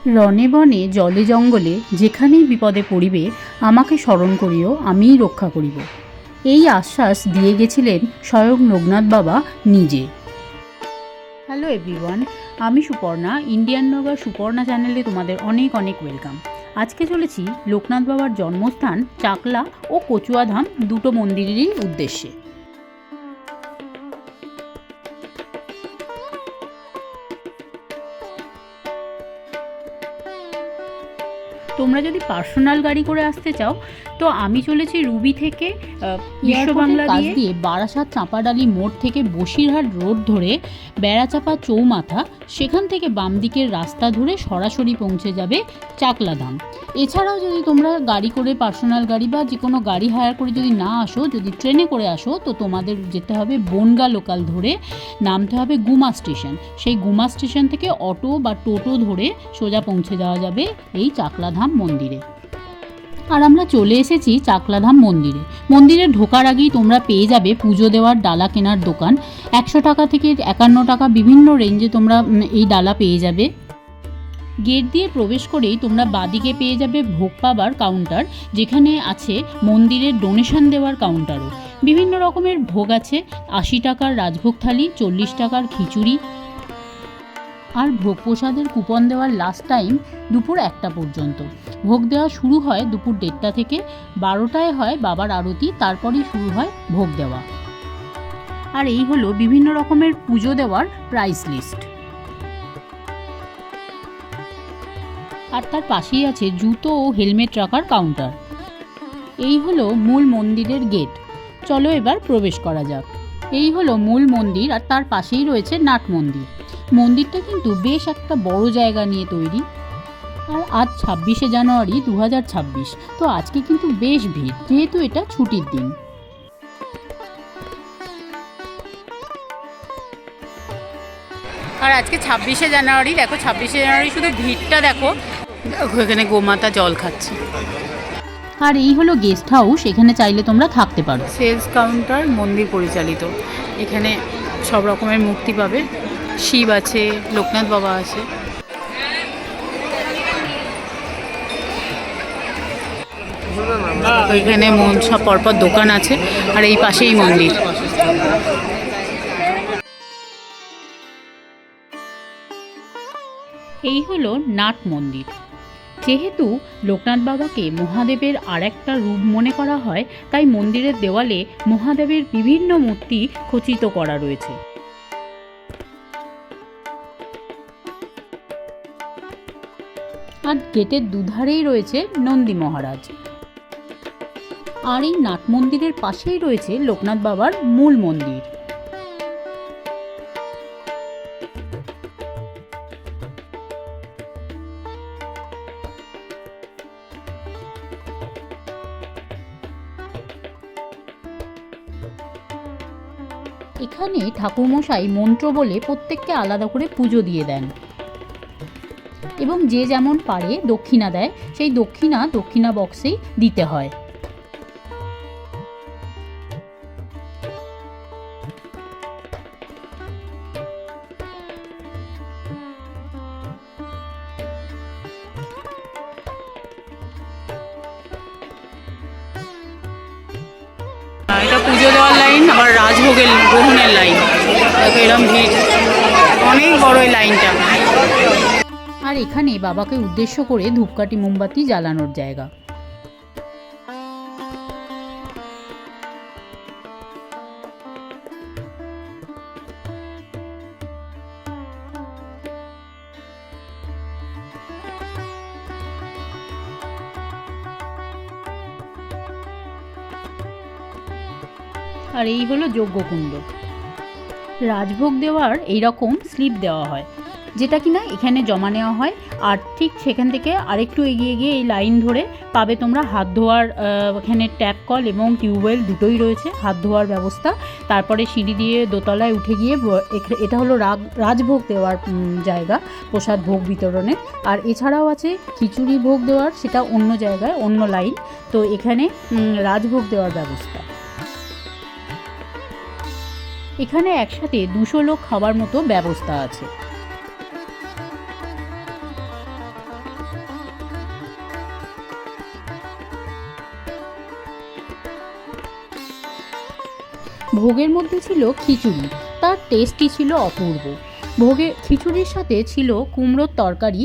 রণে বনে জলে জঙ্গলে যেখানেই বিপদে পড়িবে আমাকে স্মরণ করিও, আমিই রক্ষা করিব। এই আশ্বাস দিয়ে গেছিলেন স্বয়ং লোকনাথ বাবা নিজে। হ্যালো এভরিওয়ান, আমি সুপর্ণা। ইন্ডিয়ান নগর সুপর্ণা চ্যানেলে তোমাদের অনেক অনেক ওয়েলকাম। আজকে চলেছি লোকনাথ বাবার জন্মস্থান চাকলা ও কচুয়াধাম দুটো মন্দিরেরই উদ্দেশ্যে। তোমরা যদি পার্সোনাল গাড়ি করে আসতে চাও তো আমি চলেছি রুবি থেকে বিশ্ব বাংলা দিয়ে বারাসাত চাঁপাডালি মোড় থেকে বসিরহাট রোড ধরে বেড়াচাপা চৌমাথা, সেখান থেকে বাম দিকের রাস্তা ধরে সরাসরি পৌঁছে যাবে চাকলাধাম। এছাড়াও যদি তোমরা গাড়ি করে পার্সোনাল গাড়ি বা যে কোনো গাড়ি হায়ার করে যদি না আসো, যদি ট্রেনে করে আসো, তো তোমাদের যেতে হবে বনগা লোকাল ধরে নামতে হবে গুমা স্টেশন। সেই গুমা স্টেশন থেকে অটো বা টোটো ধরে সোজা পৌঁছে যাওয়া যাবে এই চাকলাধাম মন্দিরে। আর আমরা চলে এসেছি চাকলাধাম মন্দিরে। মন্দিরে ঢোকার আগেই তোমরা পেয়ে যাবে পুজো দেওয়ার ডালা কেনার দোকান। 100 টাকা থেকে 51 টাকা বিভিন্ন রেঞ্জে তোমরা এই ডালা পেয়ে যাবে। গেট দিয়ে প্রবেশ করেই তোমরা বাদিকে পেয়ে যাবে ভোগ পাবার কাউন্টার, যেখানে আছে মন্দিরের ডোনেশন দেওয়ার কাউন্টারও। বিভিন্ন রকমের ভোগ আছে, 80 টাকার রাজভোগ থালি, 40 টাকার খিচুড়ি। আর ভোগ প্রসাদের কুপন দেওয়ার লাস্ট টাইম দুপুর 1টা পর্যন্ত। ভোগ দেওয়া শুরু হয় দুপুর 1:30 থেকে, 12টায় হয় বাবার আরতি, তারপরেই শুরু হয় ভোগ দেওয়া। আর এই হলো বিভিন্ন রকমের পুজো দেওয়ার প্রাইস লিস্ট। আর তার পাশেই আছে জুতো ও হেলমেট রাখার কাউন্টার। এই হলো মূল মন্দিরের গেট। চলো এবার প্রবেশ করা যাক। এই হলো মূল মন্দির, আর তার পাশেই রয়েছে নাট মন্দির। মন্দিরটা কিন্তু বেশ একটা বড় জায়গা নিয়ে তৈরি। আর আজ 26শে জানুয়ারি 2026, তো আজকে কিন্তু বেশ ভিড়, যেহেতু এটা ছুটির দিন। আর আজকে 26শে জানুয়ারি, দেখো 26শে জানুয়ারি শুধু ভিড়টা দেখো। এখানে গোমাতা জল খাচ্ছে। আর এই হলো গেস্ট হাউস, এখানে চাইলে তোমরা থাকতে পারো। সেলস কাউন্টার মন্দির পরিচালিত। এখানে সব রকমের মূর্তি পাবে, শিব আছে, লোকনাথ বাবা আছে। এখানে সব পরপর দোকান আছে, আর এই পাশেই মন্দির। এই হলো নাট মন্দির। যেহেতু লোকনাথ বাবাকে মহাদেবের আরেকটা রূপ মনে করা হয়, তাই মন্দিরের দেওয়ালে মহাদেবের বিভিন্ন মূর্তি খচিত করা রয়েছে। আর গেটের দুধারেই রয়েছে নন্দী মহারাজ। আর এই নাট মন্দিরের পাশেই রয়েছে লোকনাথ বাবার মূল মন্দির। এখানে ঠাকুরমশাই মন্ত্র বলে প্রত্যেককে আলাদা করে পুজো দিয়ে দেন, এবং যে যেমন পারে দক্ষিণা দেয়, সেই দক্ষিণা বক্সেই দিতে হয়। এটা পুজো দেওয়ার লাইন, আবার রাজভোগের গ্রহণের লাইন। এরকম ভিড়, অনেক বড় এই লাইনটা। আর এখানে বাবাকে উদ্দেশ্য করে ধূপকাঠি মোমবাতি জ্বালানোর জায়গা। আর এই হলো যজ্ঞকুণ্ড। রাজভোগ দেওয়ার এইরকম স্লিপ দেওয়া হয়, যেটা কিনা এখানে জমা নেওয়া হয়। আর ঠিক সেখান থেকে আরেকটু এগিয়ে গিয়ে এই লাইন ধরে পাবে তোমরা হাত ধোয়ার, এখানে ট্যাপ কল এবং টিউবওয়েল দুটোই রয়েছে, হাত ধোয়ার ব্যবস্থা। তারপরে সিঁড়ি দিয়ে দোতলায় উঠে গিয়ে এটা হলো রাজভোগ দেওয়ার জায়গা, প্রসাদ ভোগ বিতরণের। আর এছাড়াও আছে খিচুড়ি ভোগ দেওয়ার, সেটা অন্য জায়গায়, অন্য লাইন। তো এখানে রাজভোগ দেওয়ার ব্যবস্থা। এখানে একসাথে 200 লোক খাওয়ার মতো ব্যবস্থা আছে। ভোগের মধ্যে ছিল খিচুড়ি, তার টেস্টই ছিল অপূর্ব। ভোগে খিচুড়ির সাথে ছিল কুমড়োর তরকারি,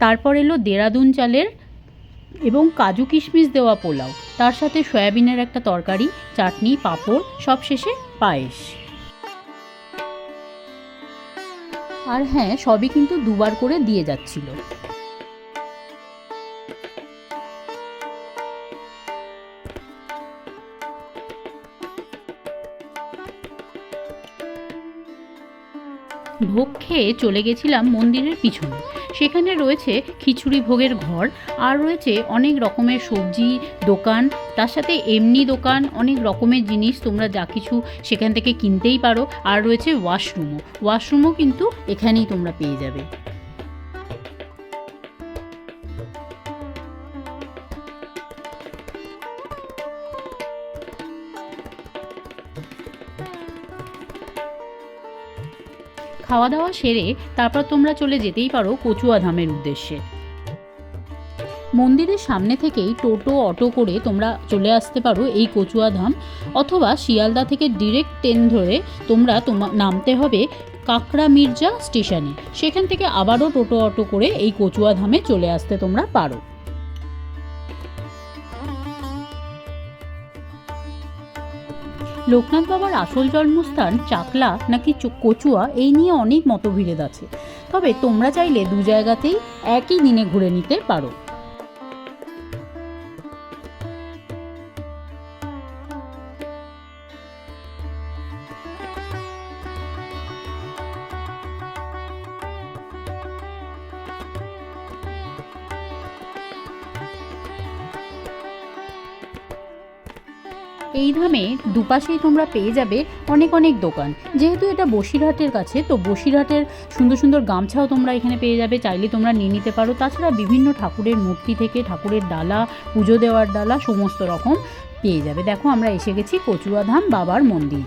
তারপর এলো দেরাদুন চালের এবং কাজু কিশমিশ দেওয়া পোলাও, তার সাথে সয়াবিনের একটা তরকারি, চাটনি, পাঁপড়, সবশেষে পায়েস। আর হ্যাঁ, সবই কিন্তু দুবার করে দিয়ে যাচ্ছিল। ভোগ খেয়ে চলে গেছিলাম মন্দিরের পিছনে। সেখানে রয়েছে খিচুড়ি ভোগের ঘর, আর রয়েছে অনেক রকমের সবজি দোকান, তার সাথে এমনি দোকান, অনেক রকমের জিনিস তোমরা যা কিছু সেখান থেকে কিনতেই পারো। আর রয়েছে ওয়াশরুমও কিন্তু এখানেই তোমরা পেয়ে যাবে। খাওয়া দাওয়া সেরে তারপর তোমরা চলে যেতেই পারো কচুয়া ধামের উদ্দেশ্যে। মন্দিরের সামনে থেকেই টোটো অটো করে তোমরা চলে আসতে পারো এই কচুয়া ধাম, অথবা শিয়ালদা থেকে ডিরেক্ট ট্রেন ধরে তোমরা নামতে হবে কাকড়া মির্জা স্টেশনে। সেখান থেকে আবারও টোটো অটো করে এই কচুয়া ধামে চলে আসতে তোমরা পারো। লোকনাথ বাবার আসল জন্মস্থান চাকলা নাকি কচুয়া, এই নিয়ে অনেক মতবিরোধ আছে। তবে তোমরা চাইলে দু জায়গাতেই একই দিনে ঘুরে নিতে পারো। এই ধামে দুপাশেই তোমরা পেয়ে যাবে অনেক অনেক দোকান। যেহেতু এটা বসিরহাটের কাছে, তো বসিরহাটের সুন্দর সুন্দর গামছাও তোমরা এখানে পেয়ে যাবে, চাইলে তোমরা নিয়ে নিতে পারো। তাছাড়া বিভিন্ন ঠাকুরের মূর্তি থেকে ঠাকুরের ডালা, পুজো দেওয়ার ডালা, সমস্ত রকম পেয়ে যাবে। দেখো, আমরা এসে গেছি কচুয়া ধাম বাবার মন্দির।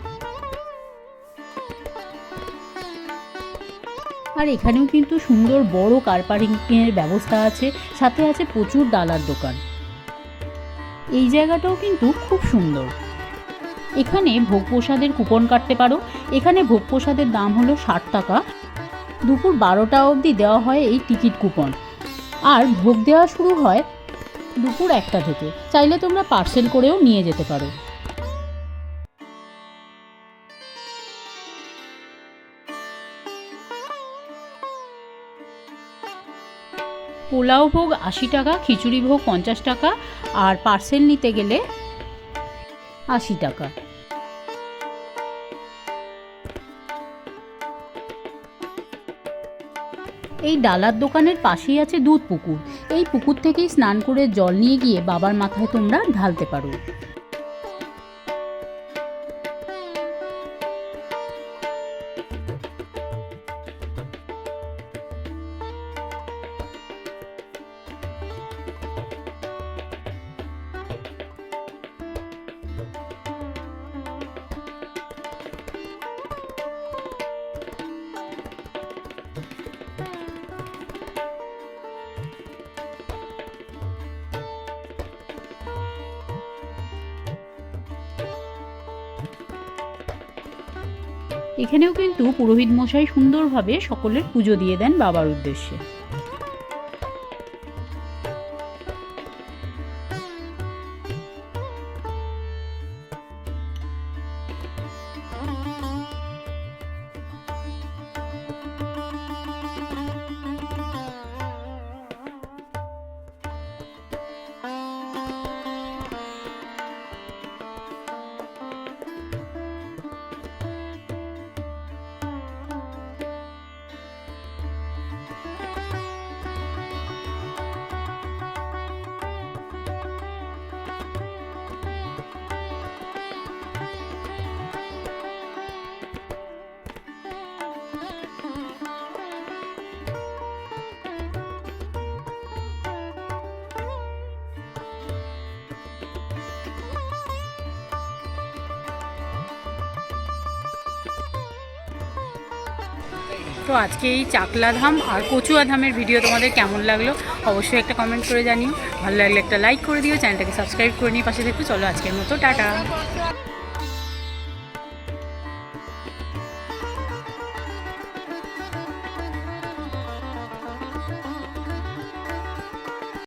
আর এখানেও কিন্তু সুন্দর বড় কার পার্কিংয়ের ব্যবস্থা আছে, সাথে আছে প্রচুর ডালার দোকান। এই জায়গাটাও কিন্তু খুব সুন্দর। এখানে ভোগ প্রসাদের কুপন কাটতে পারো। এখানে ভোগ প্রসাদের দাম হলো 60 টাকা। দুপুর 12টা অবধি দেওয়া হয় এই টিকিট কুপন, আর ভোগ দেওয়া শুরু হয় দুপুর 1টা থেকে। চাইলে তোমরা পার্সেল করেও নিয়ে যেতে পারো। পোলাও ভোগ 80 টাকা, খিচুড়ি ভোগ 50 টাকা, আর পার্সেল নিতে গেলে 80 টাকা। এই ডালার দোকানের পাশেই আছে দুধ পুকুর। এই পুকুর থেকেই স্নান করে জল নিয়ে গিয়ে বাবার মাথায় তোমরা ঢালতে পারো। এখানেও কিন্তু পুরোহিত মশাই সুন্দরভাবে সকলের পুজো দিয়ে দেন বাবার উদ্দেশ্যে। তো আজকে এই চাকলা ধাম আর কচুয়া ধামের ভিডিও তোমাদের কেমন লাগলো অবশ্যই একটা কমেন্ট করে জানিও। ভালো লাগলে একটা লাইক করে দিও, চ্যানেলটাকে সাবস্ক্রাইব করে নিয়ে পাশে দেখো। চলো আজকের মতো টাটা।